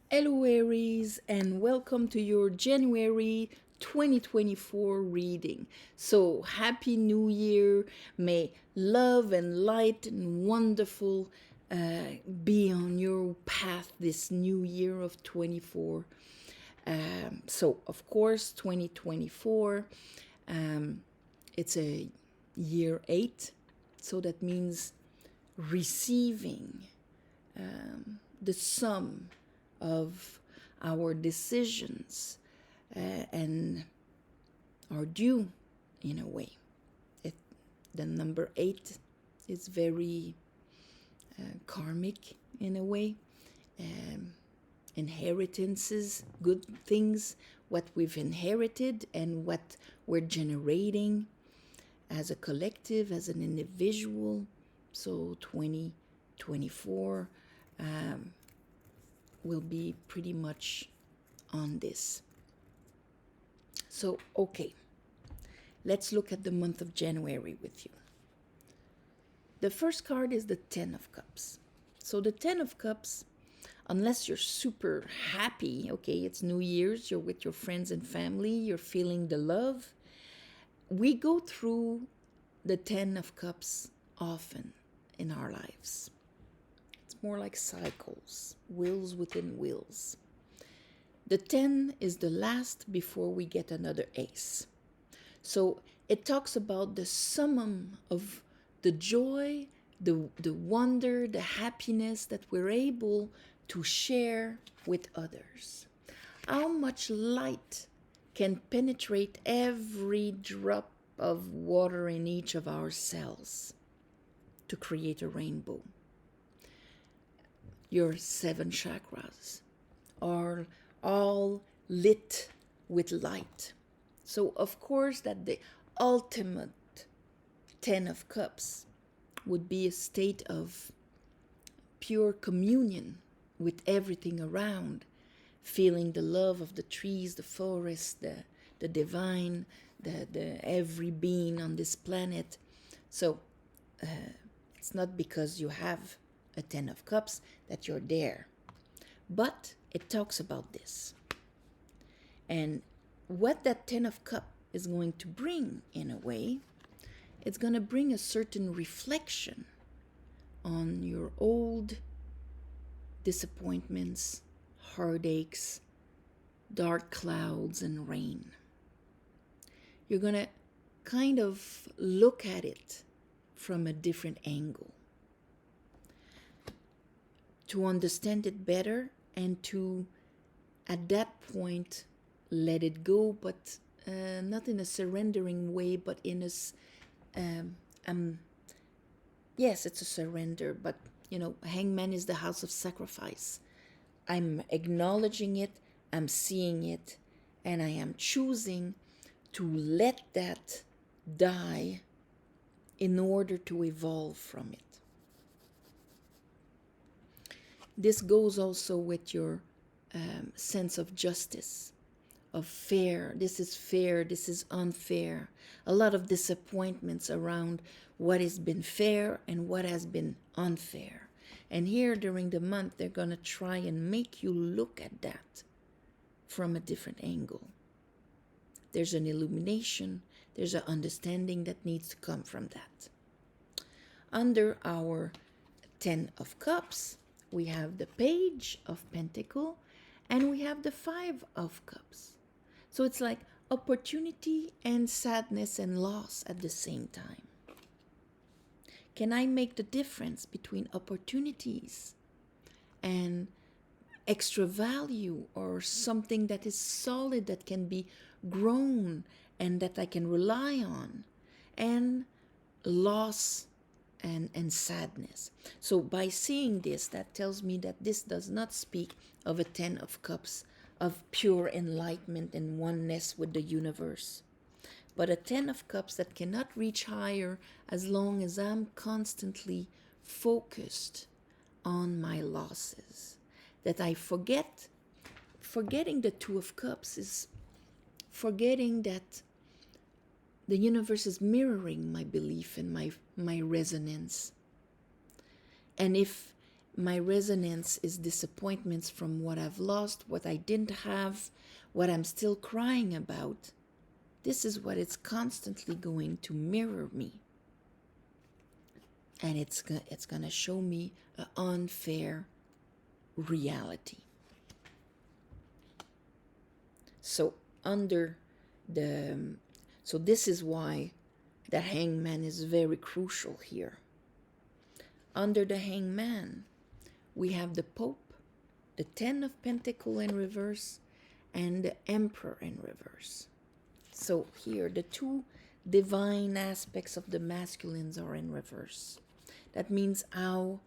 Hello Aries and welcome to your January 2024 reading. So happy new year. May love and light and wonderful be on your path this new year of 24. So of course 2024, it's a year 8. So that means receiving the sum of our decisions and are due in a way. It, the number 8 is very karmic in a way. Inheritances, good things, what we've inherited and what we're generating as a collective, as an individual. So 2024 will be pretty much on this. So, okay, let's look at the month of January with you. The first card is the Ten of Cups. So the Ten of Cups, unless you're super happy, okay, it's New Year's, you're with your friends and family, you're feeling the love. We go through the Ten of Cups often in our lives. It's more like cycles, wheels within wheels. The 10 is the last before we get another ace. So it talks about the summum of the joy, the wonder, the happiness that we're able to share with others. How much light can penetrate every drop of water in each of our cells to create a rainbow. Your 7 chakras are all lit with light. So of course that the ultimate 10 of cups would be a state of pure communion with everything around, feeling the love of the trees, the forest, the divine, the every being on this planet. So it's not because you have a 10 of cups that you're there, but it talks about this. And what that 10 of cup is going to bring, in a way, it's going to bring a certain reflection on your old disappointments, heartaches, dark clouds, and rain. You're going to kind of look at it from a different angle to understand it better and to, at that point, let it go, but not in a surrendering way, but in a, yes, it's a surrender, but hangman is the house of sacrifice. I'm acknowledging it, I'm seeing it, and I am choosing to let that die in order to evolve from it. This goes also with your sense of justice, of fair. This is unfair. A lot of disappointments around what has been fair and what has been unfair. And here during the month, they're going to try and make you look at that from a different angle. There's an illumination, there's an understanding that needs to come from that. Under our 10 of Cups, we have the Page of Pentacle and we have the 5 of Cups. So it's like opportunity and sadness and loss at the same time. Can I make the difference between opportunities and extra value or something that is solid that can be grown and that I can rely on, and loss and sadness? So by seeing this, that tells me that this does not speak of a 10 of cups of pure enlightenment and oneness with the universe, but a 10 of cups that cannot reach higher as long as I'm constantly focused on my losses. That I forgetting the 2 of cups is forgetting that the universe is mirroring my belief and my resonance. And if my resonance is disappointments from what I've lost, what I didn't have, what I'm still crying about. This is what it's constantly going to mirror me. And it's going to show me an unfair reality. So so this is why the hangman is very crucial here. Under the hangman, we have the Pope, the Ten of Pentacles in reverse, and the Emperor in reverse. So here, the two divine aspects of the masculines are in reverse. That means how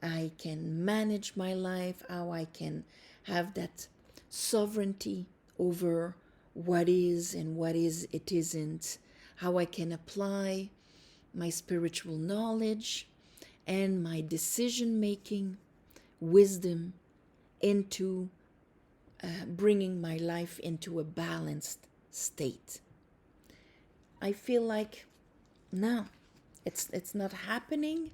I can manage my life, how I can have that sovereignty over what is and what it isn't, how I can apply my spiritual knowledge and my decision-making wisdom into bringing my life into a balanced state. I feel like, no, it's not happening.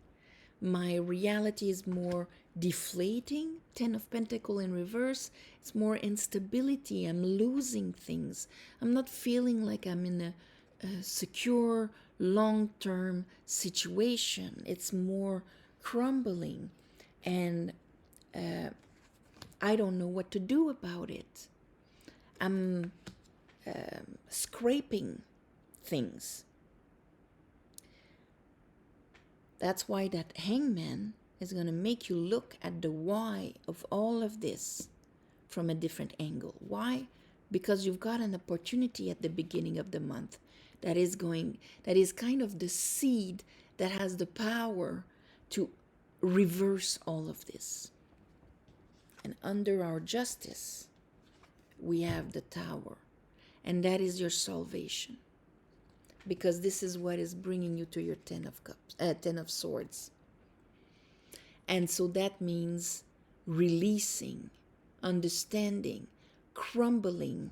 My reality is more deflating. Ten of Pentacles in reverse. It's more instability. I'm losing things. I'm not feeling like I'm in a secure, long-term situation. It's more crumbling. And I don't know what to do about it. I'm scraping things. That's why that hangman is going to make you look at the why of all of this from a different angle. Why? Because you've got an opportunity at the beginning of the month that is kind of the seed that has the power to reverse all of this. And under our justice, we have the Tower. And that is your salvation. Because this is what is bringing you to your Ten of Swords. And so that means releasing, understanding, crumbling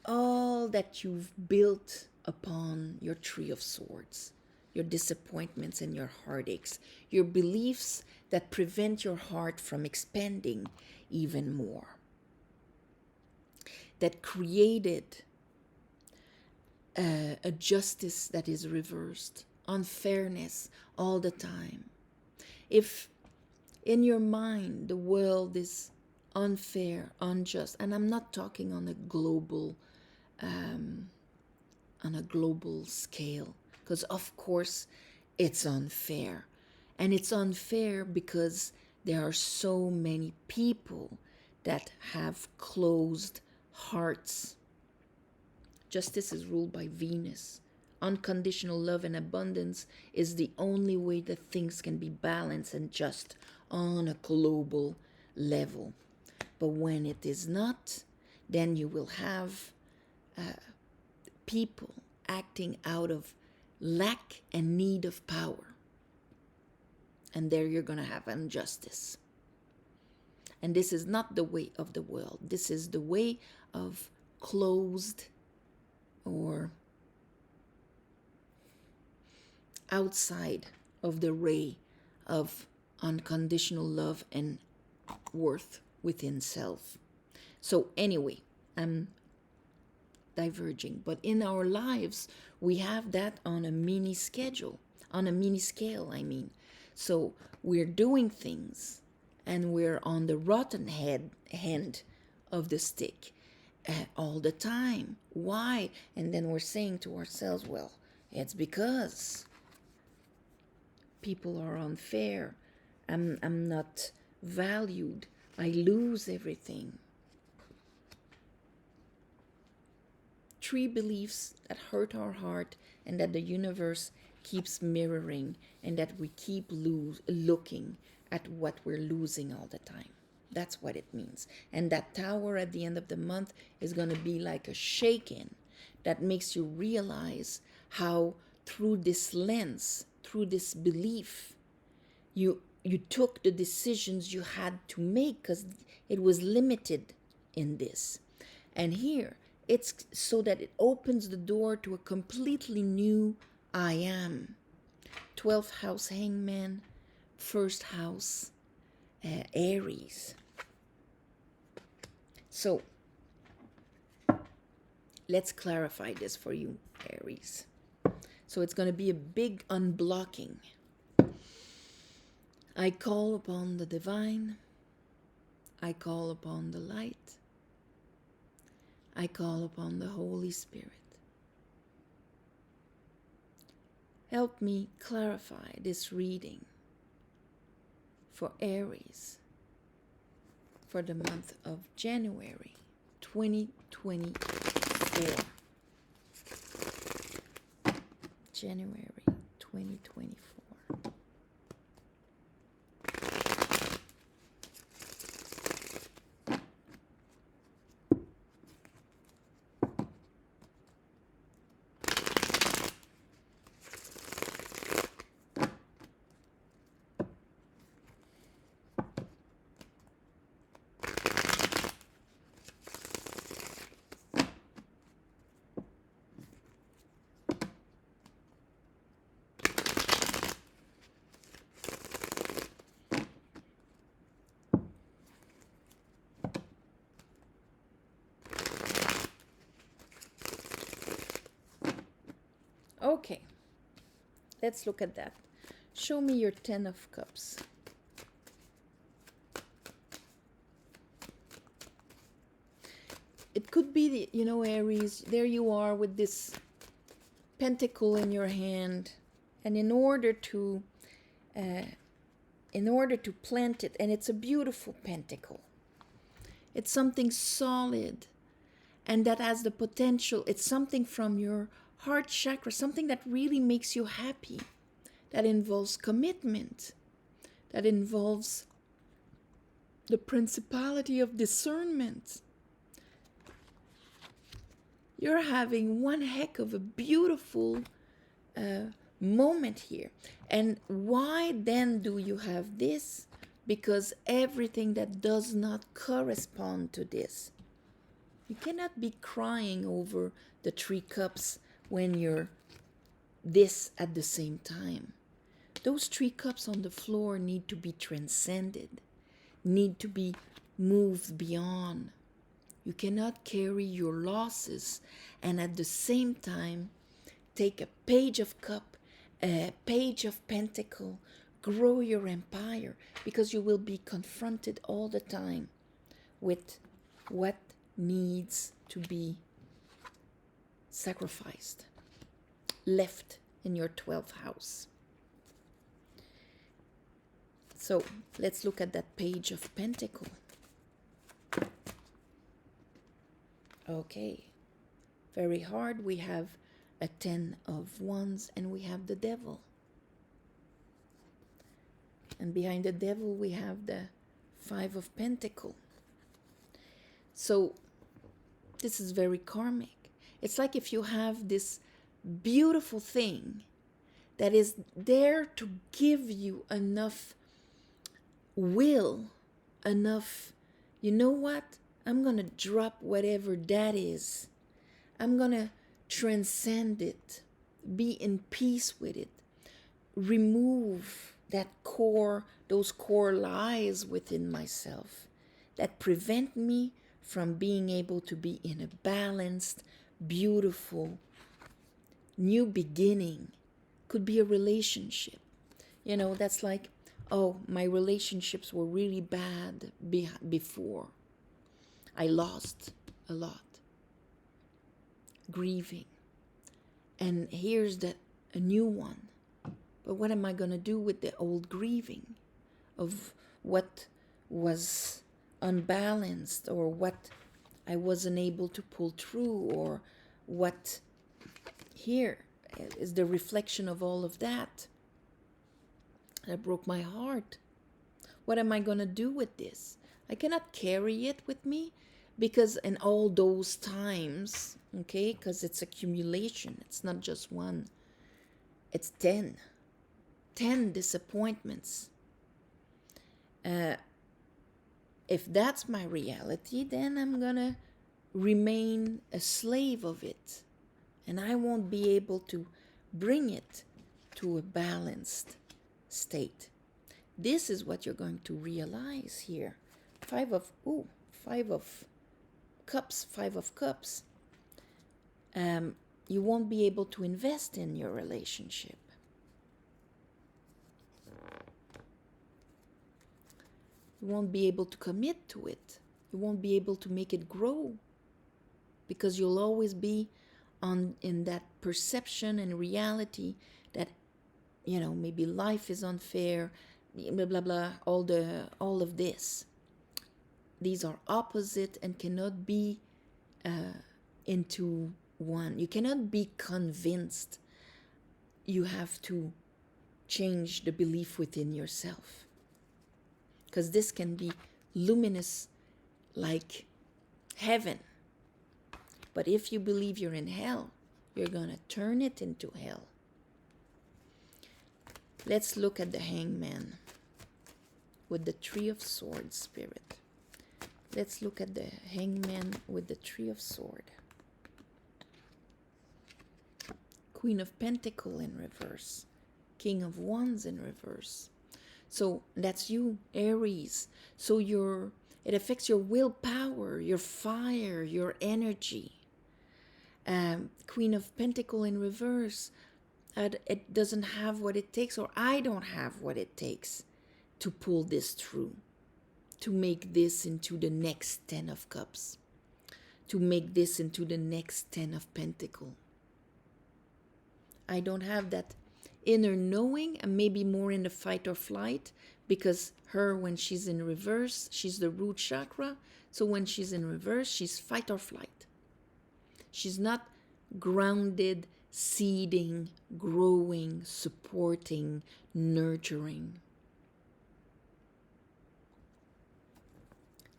all that you've built upon your Three of Swords, your disappointments and your heartaches, your beliefs that prevent your heart from expanding even more, that created a justice that is reversed, unfairness all the time. If in your mind the world is unfair, unjust, and I'm not talking on a global scale, because of course it's unfair, and it's unfair because there are so many people that have closed hearts. Justice is ruled by Venus. Unconditional love and abundance is the only way that things can be balanced and just on a global level. But when it is not, then you will have people acting out of lack and need of power. And there you're going to have injustice. And this is not the way of the world. This is the way of closed or outside of the ray of unconditional love and worth within self. So anyway, I'm diverging, but in our lives we have that on a mini scale. So we're doing things and we're on the rotten end of the stick all the time. Why? And then we're saying to ourselves, well, it's because people are unfair. I'm not valued. I lose everything. 3 beliefs that hurt our heart and that the universe keeps mirroring, and that we keep looking at what we're losing all the time. That's what it means. And that Tower at the end of the month is going to be like a shake-in that makes you realize how through this lens, through this belief, you took the decisions you had to make because it was limited in this. And here, it's so that it opens the door to a completely new I am. 12th house hangman, first house, Aries. So let's clarify this for you, Aries. So it's going to be a big unblocking. I call upon the divine. I call upon the light. I call upon the Holy Spirit. Help me clarify this reading for Aries for the month of January 2024. January 2024. Okay, let's look at that. Show me your 10 of Cups. It could be, Aries, there you are with this pentacle in your hand, and in order to plant it, and it's a beautiful pentacle. It's something solid, and that has the potential. It's something from your heart chakra, something that really makes you happy, that involves commitment, that involves the principality of discernment. You're having one heck of a beautiful moment here. And why then do you have this? Because everything that does not correspond to this. You cannot be crying over the 3 cups when you're this at the same time. Those 3 cups on the floor need to be transcended, need to be moved beyond. You cannot carry your losses and at the same time take a page of cup, a page of pentacle, grow your empire, because you will be confronted all the time with what needs to be sacrificed, left in your 12th house. So let's look at that page of pentacle. Okay, very hard. We have a 10 of Wands and we have the Devil. And behind the Devil we have the 5 of Pentacle. So this is very karmic. It's like if you have this beautiful thing that is there to give you enough will, enough, you know what? I'm going to drop whatever that is. I'm going to transcend it, be in peace with it, remove those core lies within myself that prevent me from being able to be in a balanced, beautiful, new beginning. Could be a relationship. That's like, oh, my relationships were really bad before. I lost a lot. Grieving. And here's a new one. But what am I going to do with the old grieving of what was unbalanced, or what I wasn't able to pull through, or what here is the reflection of all of that? That broke my heart. What am I going to do with this? I cannot carry it with me, because in all those times, okay, because it's accumulation, it's not just one, it's 10 disappointments. If that's my reality, then I'm gonna remain a slave of it, and I won't be able to bring it to a balanced state. This is what you're going to realize here. Five of cups, 5 of cups. You won't be able to invest in your relationship. You won't be able to commit to it. You won't be able to make it grow, because you'll always be in that perception and reality that, maybe life is unfair, blah blah blah, all of this. These are opposite and cannot be into one. You cannot be convinced. You have to change the belief within yourself, because this can be luminous like heaven. But if you believe you're in hell, you're going to turn it into hell. Let's look at the hangman with the 3 of Swords, Spirit. Let's look at the hangman with the 3 of Swords. Queen of Pentacles in reverse. King of Wands in reverse. So that's you, Aries. So it affects your willpower, your fire, your energy. Queen of Pentacles in reverse. It doesn't have what it takes, or I don't have what it takes to pull this through, to make this into the next 10 of Cups, to make this into the next 10 of Pentacles. I don't have that inner knowing. And maybe more in the fight or flight, because when she's in reverse, she's the root chakra. So when she's in reverse, she's fight or flight. She's not grounded, seeding, growing, supporting, nurturing.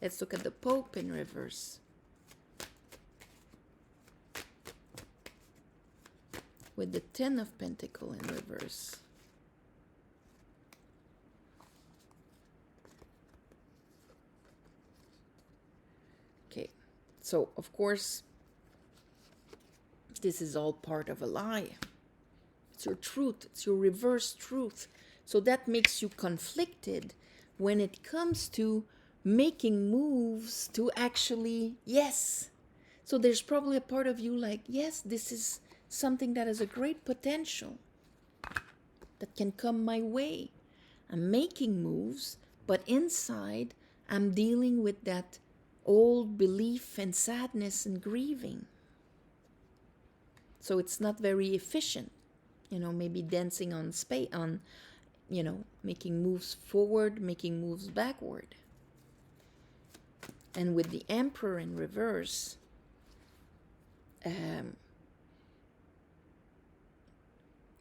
Let's look at the Pope in reverse. With the 10 of Pentacles in reverse. Okay, so of course, this is all part of a lie. It's your truth. It's your reverse truth. So that makes you conflicted when it comes to making moves to actually, yes. So there's probably a part of you like, yes, this is something that has a great potential that can come my way. I'm making moves, but inside I'm dealing with that old belief and sadness and grieving. So it's not very efficient, maybe dancing on making moves forward, making moves backward. And with the Emperor in reverse,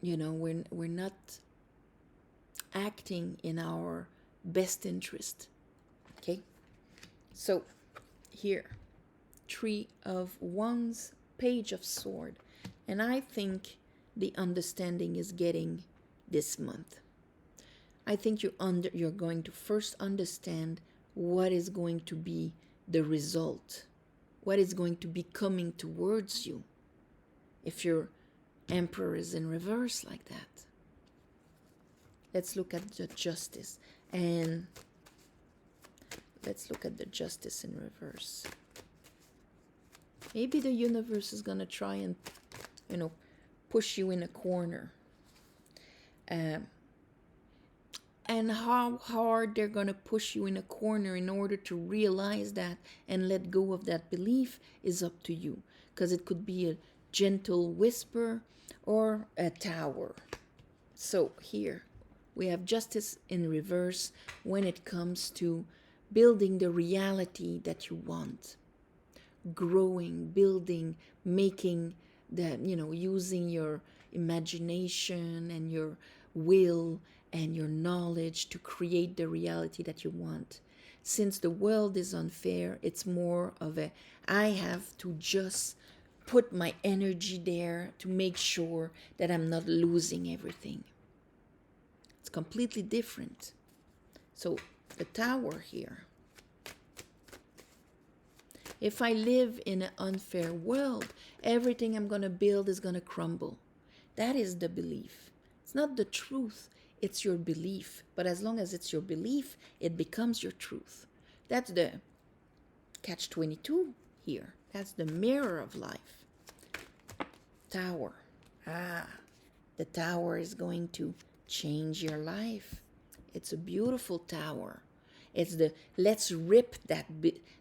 we're not acting in our best interest. Okay, so here, 3 of Wands, Page of Sword, and I think the understanding is getting this month. I think you're going to first understand what is going to be the result, what is going to be coming towards you if your Emperor is in reverse like that. Let's look at the Justice, and let's look at the Justice in reverse. Maybe the universe is going to try and, push you in a corner. And how hard they're going to push you in a corner in order to realize that and let go of that belief is up to you. Because it could be a gentle whisper or a tower. So here we have Justice in reverse when it comes to building the reality that you want. Growing, building, making using your imagination and your will and your knowledge to create the reality that you want. Since the world is unfair, it's more of I have to just put my energy there to make sure that I'm not losing everything. It's completely different. So the Tower here. If I live in an unfair world, everything I'm going to build is going to crumble. That is the belief. It's not the truth. It's your belief. But as long as it's your belief, it becomes your truth. That's the catch-22 here. That's the mirror of life. Tower. The tower is going to change your life. It's a beautiful tower. It's the let's rip that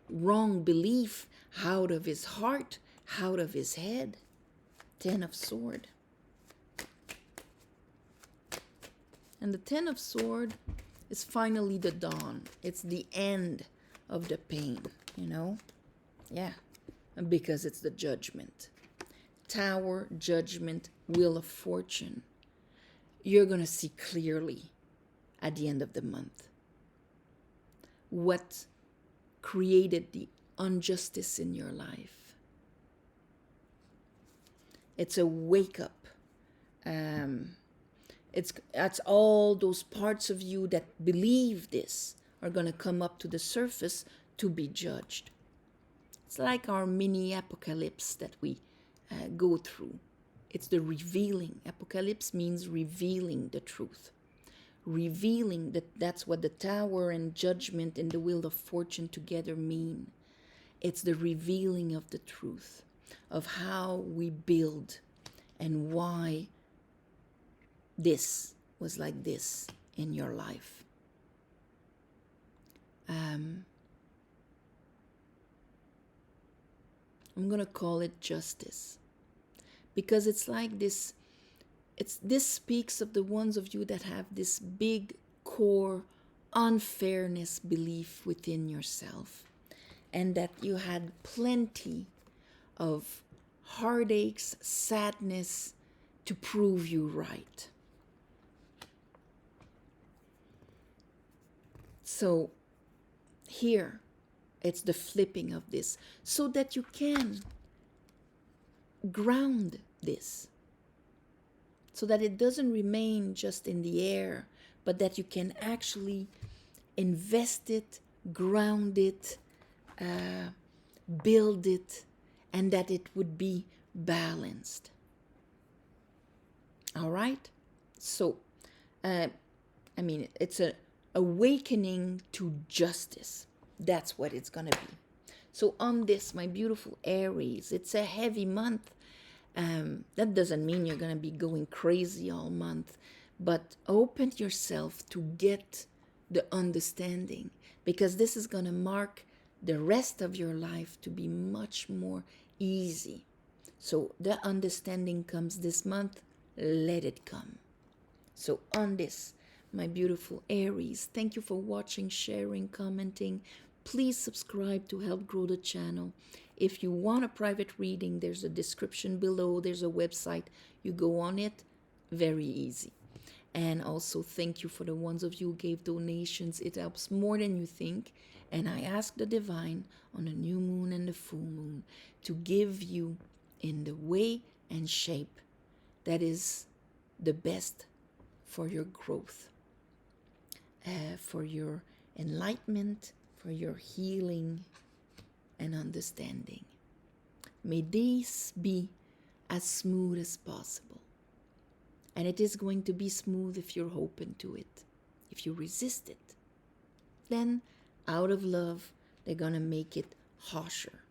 wrong belief out of his heart, out of his head. 10 of Swords. And the 10 of Swords is finally the dawn. It's the end of the pain, you know? Yeah, because it's the Judgment. Tower, Judgment, Wheel of Fortune. You're going to see clearly at the end of the month what created the injustice in your life. It's a wake up. That's all those parts of you that believe this are going to come up to the surface to be judged. It's like our mini apocalypse that we go through. It's the revealing. Apocalypse means revealing the truth. Revealing that's what the Tower and Judgment and the Wheel of Fortune together mean. It's the revealing of the truth, of how we build and why this was like this in your life. I'm going to call it justice, because it's like this. This speaks of the ones of you that have this big core unfairness belief within yourself, and that you had plenty of heartaches, sadness to prove you right. So here, it's the flipping of this so that you can ground this, so that it doesn't remain just in the air, but that you can actually invest it, ground it, build it, and that it would be balanced. All right? So, it's an awakening to justice. That's what it's going to be. So on this, my beautiful Aries, it's a heavy month. That doesn't mean you're going to be going crazy all month, but open yourself to get the understanding, because this is going to mark the rest of your life to be much more easy. So the understanding comes this month, let it come. So on this, my beautiful Aries, thank you for watching, sharing, commenting. Please subscribe to help grow the channel. If you want a private reading, there's a description below. There's a website. You go on it. Very easy. And also thank you for the ones of you who gave donations. It helps more than you think. And I ask the divine on the new moon and the full moon to give you in the way and shape that is the best for your growth, for your enlightenment, for your healing and understanding. May this be as smooth as possible. And it is going to be smooth if you're open to it. If you resist it, then out of love, they're going to make it harsher.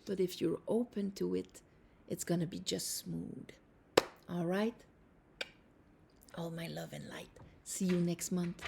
But if you're open to it, it's going to be just smooth. All right? All my love and light. See you next month.